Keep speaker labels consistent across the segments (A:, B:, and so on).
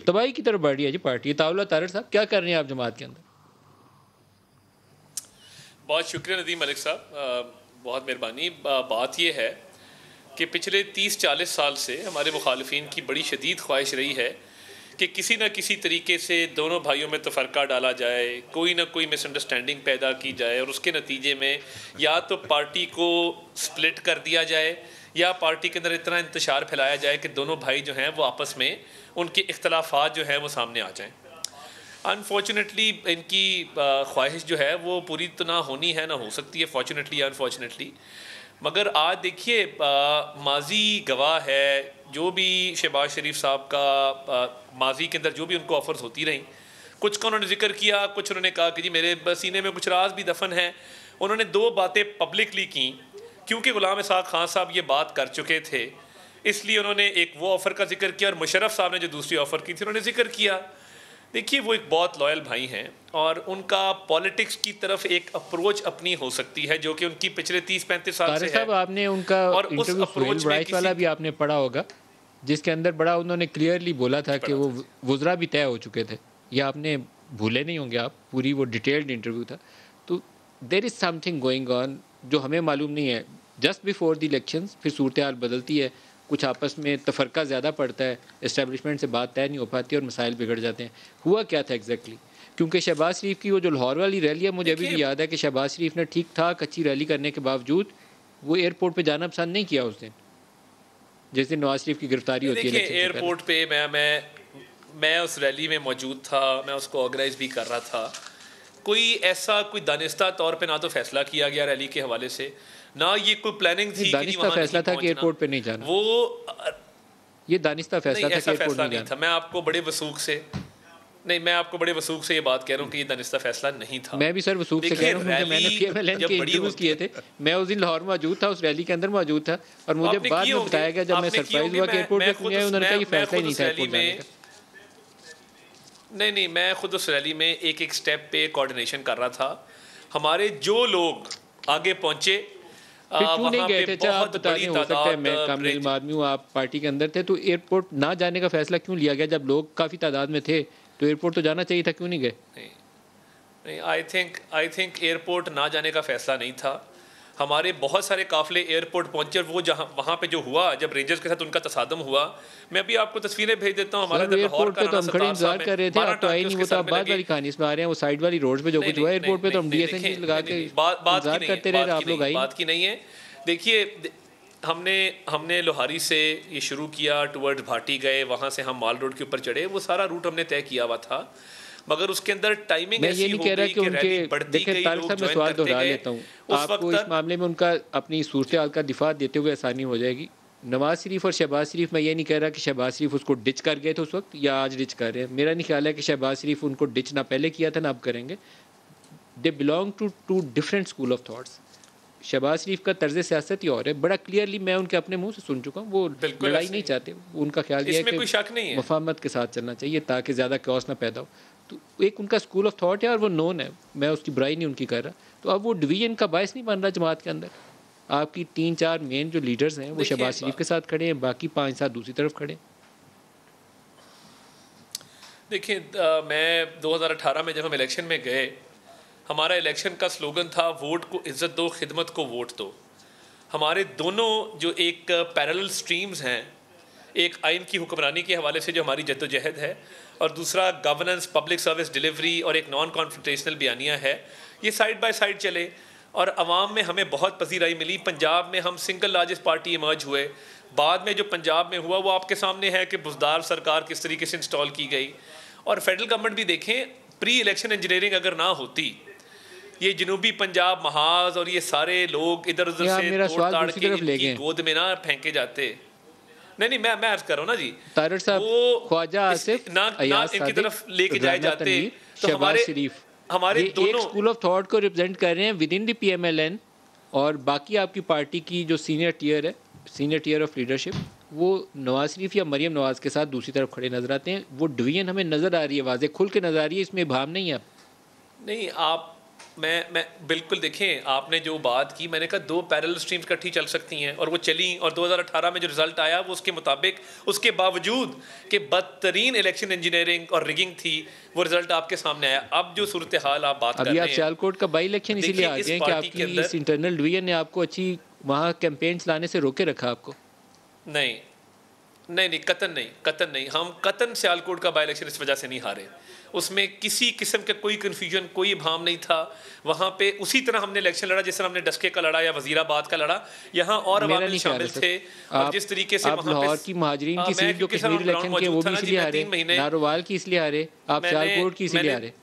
A: तबाही की तरफ बढ़ रही है जी पार्टी। ताउला तारड़ साहब क्या कर रहे हैं आप जमात के अंदर?
B: बहुत शुक्रिया नदीम मलिक साहब, बहुत मेहरबानी। बात यह है कि पिछले 30-40 साल से हमारे मुखालिफिन की बड़ी शदीद ख्वाहिश रही है कि किसी न किसी तरीके से दोनों भाइयों में तफरका डाला जाए, कोई ना कोई मिसअंडरस्टैंडिंग पैदा की जाए और उसके नतीजे में या तो पार्टी को स्प्लिट कर दिया जाए या पार्टी के अंदर इतना इंतशार फैलाया जाए कि दोनों भाई जो हैं वो आपस में उनके इख्तलाफात जो हैं वो सामने आ जाएं। अनफॉर्चुनेटली इनकी ख्वाहिश जो है वो पूरी तो ना होनी है, ना हो सकती है, फॉर्चुनेटली या अनफॉर्चुनेटली। मगर आज देखिए, माजी गवाह है, जो भी शहबाज शरीफ साहब का माजी के अंदर जो भी उनको ऑफर्स होती रहीं, कुछ का उन्होंने जिक्र किया, कुछ उन्होंने कहा कि जी मेरे सीने में कुछ राज भी दफन है। उन्होंने दो बातें पब्लिकली की, क्योंकि गुलाम इसाक खान साहब ये बात कर चुके थे, इसलिए उन्होंने एक वो ऑफ़र का जिक्र किया और मुशर्रफ साहब ने जो दूसरी ऑफ़र की थी उन्होंने जिक्र किया। देखिए, वो एक बहुत लॉयल भाई हैं और उनका पॉलिटिक्स की तरफ एक अप्रोच अपनी हो सकती है जो कि उनकी पिछले 30-35 साल से है।
A: आपने उनका
B: और उस
A: इंटरव्यू
B: अप्रोच
A: सुहेल
B: में
A: राइस वाला भी आपने पढ़ा होगा, जिसके अंदर बड़ा उन्होंने क्लियरली बोला था कि वो वुज़रा भी तय हो चुके थे। ये आपने भूले नहीं होंगे आप, पूरी वो डिटेल्ड इंटरव्यू था। तो there is something going on जो हमें मालूम नहीं है। जस्ट बिफोर द इलेक्शंस फिर सूरत हाल बदलती है, कुछ आपस में तफरका ज़्यादा पड़ता है, इस्टेब्लिशमेंट से बात तय नहीं हो पाती और मसाइल बिगड़ जाते हैं। हुआ क्या था एग्जैक्टली? क्योंकि शहबाज शरीफ की वो जो लाहौर वाली रैली है, मुझे अभी भी याद है कि शहबाज शरीफ ने ठीक ठाक अच्छी रैली करने के बावजूद वो एयरपोर्ट पे जाना पसंद नहीं किया उस दिन, जिस दिन नवाज शरीफ की गिरफ्तारी होती है।
B: देखिए, एयरपोर्ट पे मैं उस रैली में मौजूद था, मैं उसको ऑर्गेनाइज भी कर रहा था। कोई दानिस्ता तौर पे ना तो फैसला किया गया रैली के हवाले से, ना ये कोई प्लानिंग थी कि
A: दानिस्ता फैसला था कि एयरपोर्ट पे नहीं जाना। ये दानिस्ता फैसला था कि एयरपोर्ट नहीं जाना।
B: मैं आपको बड़े वसूख से ये बात कह रहा हूँ कि ये दानिस्ता फैसला नहीं था।
A: मैं भी सर वसूख से कह रहा हूँ क्योंकि मैंने पीएमएलएन के इंटरव्यूज किए थे। मैं उस दिन लाहौर मौजूद था, उस रैली के अंदर मौजूद था और मुझे बाद में बताया गया जब मैं सरप्राइज हुआ कि एयरपोर्ट पे नहीं आए, उन्होंने कहा ये फैसला ही नहीं था एयरपोर्ट जाने का।
B: नहीं, मैं खुद उस रैली में एक स्टेप पे कोऑर्डिनेशन कर रहा था। हमारे जो लोग आगे पहुंचे
A: क्यों नहीं गए थे? आप बता दें, हो सकता है मैं कम इल्म आदमी हूँ, आप पार्टी के अंदर थे, तो एयरपोर्ट ना जाने का फैसला क्यों लिया गया? जब लोग काफ़ी तादाद में थे तो एयरपोर्ट तो जाना चाहिए था, क्यों नहीं गए?
B: नहीं, आई थिंक एयरपोर्ट ना जाने का फैसला नहीं था। हमारे बहुत सारे काफिले एयरपोर्ट पहुंचे और वो जहाँ वहाँ पे जो हुआ, जब रेंजर्स के साथ उनका तसादम हुआ, मैं अभी आपको तस्वीरें भेज देता हूँ। हमारा
A: एयरपोर्ट पे तो हम खड़े इंतजार कर रहे थे, आप तो आए नहीं। वो तो आप बाद वाली कहानी इसमें आ रहे हैं, वो साइड वाली रोड पे जो कुछ हुआ एयरपोर्ट पे तो हम डीएसएन लगा के इंतजार करते रहे, आप लोग आए।
B: बात की नहीं है। देखिए, हमने लोहारी से ये शुरू किया, टुवर्ड्स भाटी गए, वहाँ से हम माल रोड के ऊपर चढ़े, वो सारा रूट हमने तय किया हुआ था। मगर उसके अंदर टाइमिंग ऐसी हो गई कि रैली बढ़ती गई, लोग ज्वाइन करते गए।
A: आपको इस मामले में उनका अपनी सूरत हाल का दिफा देते हुए आसानी हो जाएगी। नवाज शरीफ और शहबाज शरीफ, मैं ये नहीं कह रहा कि शहबाज शरीफ उसको डिच कर गए थे उस वक्त या आज डिच कर रहे हैं। मेरा नहीं ख्याल है कि शहबाज शरीफ उनको डिच ना पहले किया था ना अब करेंगे। They belong to different school of thoughts. Shahbaz Sharif का तर्ज सियासत ही और है, बड़ा क्लियरली मैं उनके अपने मुंह से सुन चुका हूँ। वो लड़ाई नहीं चाहते, उनका ख्याल ये है कि मुफाहमत के साथ चलना चाहिए ताकि ज़्यादा कॉस ना पैदा हो। तो एक उनका स्कूल ऑफ थॉट है और वो नोन है, मैं उसकी बुराई नहीं उनकी कर रहा। तो अब वो डिवीजन का बायस नहीं बन रहा जमात के अंदर। आपकी 3-4 मेन जो लीडर्स हैं वो शहबाज शरीफ के साथ खड़े हैं, बाकी 5-7 दूसरी तरफ खड़े।
B: देखिए, मैं 2018 में जब हम इलेक्शन में गए, हमारा इलेक्शन का स्लोगन था वोट को इज्जत दो, खिदमत को वोट दो। हमारे दोनों जो एक पैरेलल स्ट्रीम्स हैं, एक आइन की हुक्मरानी के हवाले से जो हमारी जद्दोजहद है और दूसरा गवर्नेंस, पब्लिक सर्विस डिलीवरी और एक नॉन कॉन्फ्रंटेशनल बयानिया है, ये साइड बाय साइड चले और अवाम में हमें बहुत पसीराई मिली। पंजाब में हम सिंगल लार्जेस्ट पार्टी इमर्ज हुए। बाद में जो पंजाब में हुआ वो आपके सामने है कि बुज़दार सरकार किस तरीके से इंस्टॉल की गई। और फेडरल गवर्नमेंट भी देखें, प्री इलेक्शन इंजीनियरिंग अगर ना होती, ये जनूबी पंजाब महाज और ये सारे लोग इधर उधर से तोड़ ताड़ के इनकी गोद में ना फेंके जाते। नहीं, मैं अर्ज कर रहा हूँ ना जी,
A: तारड़ साहब, ख्वाजा आसिफ
B: ना इनकी तरफ लेके जाए जाते तो हमारे दोनों
A: एक स्कूल ऑफ थॉट को रिप्रेजेंट कर रहे हैं विद इन द पीएमएलएन। और बाकी आपकी पार्टी की जो सीनियर टियर है, सीनियर टियर ऑफ लीडरशिप, वो नवाज शरीफ या मरियम नवाज के साथ दूसरी तरफ खड़े नजर आते हैं। वो डिवीजन हमें नजर आ रही है, वाज़े खुल के नजर आ रही है, इसमें भाम नहीं है।
B: नहीं, मैं बिल्कुल, देखें आपने जो बात की, मैंने कहा दो पैरेलल स्ट्रीम्स इकट्ठी चल सकती हैं और वो चली, और 2018 में जो रिजल्ट आया वो उसके मुताबिक, उसके बावजूद कि बदतरीन इलेक्शन इंजीनियरिंग और रिगिंग थी, वो रिजल्ट आपके सामने आया। अब जो सूरत हाल आप बात कर
A: अभी
B: रहे
A: आप
B: हैं,
A: सियालकोट का बाई इलेक्शन इसीलिए आ गए हैं कि आपकी इस इंटरनल डिवीजन ने आपको अच्छी वहाँ कैंपेन्स लाने से रोके रखा आपको।
B: नहीं नहीं नहीं, कतन नहीं, हम कतन सियालकोट का बाई इलेक्शन इस वजह से नहीं हारे। उसमें किसी किस्म का कोई कन्फ्यूजन, कोई भाम नहीं था। वहाँ पे उसी तरह हमने इलेक्शन लड़ा जिस तरह हमने डस्के का लड़ा या वजीराबाद का लड़ा। यहाँ और अवामिल शामिल थे, और जिस तरीके से
A: आप लाहौर की महाजरीन की सीट जो कश्मीर इलेक्शन के वो भी इसलिए हारे, नारोवाल की इसलिए हारे, आप सियालकोट की इसलिए हारे।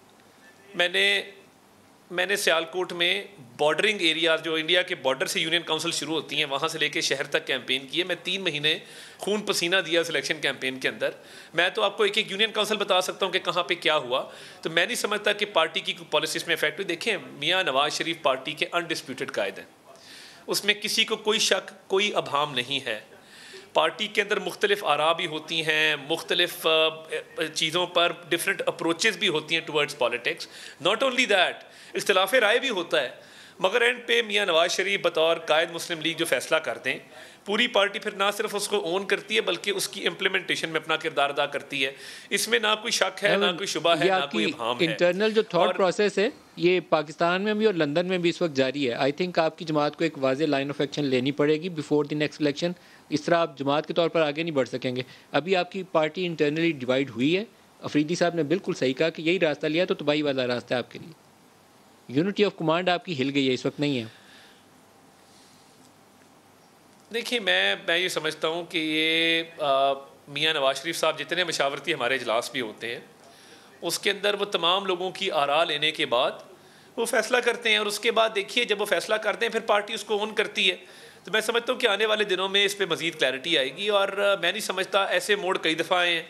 B: मैंने सियालकोट में बॉर्डरिंग एरिया जो इंडिया के बॉर्डर से यूनियन काउंसिल शुरू होती हैं, वहाँ से लेके शहर तक कैंपेन की है। मैं 3 महीने खून पसीना दिया सिलेक्शन कैंपेन के अंदर। मैं तो आपको एक यूनियन काउंसिल बता सकता हूँ कि कहाँ पे क्या हुआ। तो मैं नहीं समझता कि पार्टी की पॉलिसीज़ में इफेक्ट हुई। देखें, मियाँ नवाज शरीफ पार्टी के अनडिस्प्यूटेड कायद हैं, उसमें किसी को कोई शक, कोई अभाम नहीं है। पार्टी के अंदर मुख्तलिफ आरा भी होती हैं, मुख्तलिफ चीज़ों पर डिफरेंट अप्रोचेस भी होती हैं towards politics. Not only that, इख्तिलाफ राय भी होता है, मगर एंड पे मियाँ नवाज शरीफ बतौर कायद मुस्लिम लीग जो फैसला करते हैं, पूरी पार्टी फिर ना सिर्फ उसको ओन करती है बल्कि उसकी इम्प्लीमेंटेशन में अपना किरदार अदा करती है। इसमें ना कोई शक है, ना कोई शुबा है, ना कोई भाम है।
A: इंटरनल जो थॉट प्रोसेस है ये पाकिस्तान में भी और लंदन में भी इस वक्त जारी है। आई थिंक आपकी जमात को एक वाज़ेह लाइन ऑफ एक्शन लेनी पड़ेगी बिफोर द नेक्स्ट इलेक्शन। इस तरह आप जमात के तौर पर आगे नहीं बढ़ सकेंगे। अभी आपकी पार्टी इंटरनली डिवाइड हुई है। अफरीदी साहब ने बिल्कुल सही कहा कि यही रास्ता लिया तो तबाही वाला रास्ता है आपके लिए। यूनिटी ऑफ कमांड आपकी हिल गई है, इस वक्त नहीं है।
B: देखिए, मैं ये समझता हूँ कि ये मियाँ नवाज शरीफ साहब जितने मशावरती हमारे इजलास भी होते हैं, उसके अंदर वो तमाम लोगों की आरा लेने के बाद वो फ़ैसला करते हैं, और उसके बाद देखिए जब वो फ़ैसला करते हैं फिर पार्टी उसको ओन करती है। तो मैं समझता हूँ कि आने वाले दिनों में इस पर मज़ीद क्लैरिटी आएगी, और मैं नहीं समझता, ऐसे मोड़ कई दफ़ा आए हैं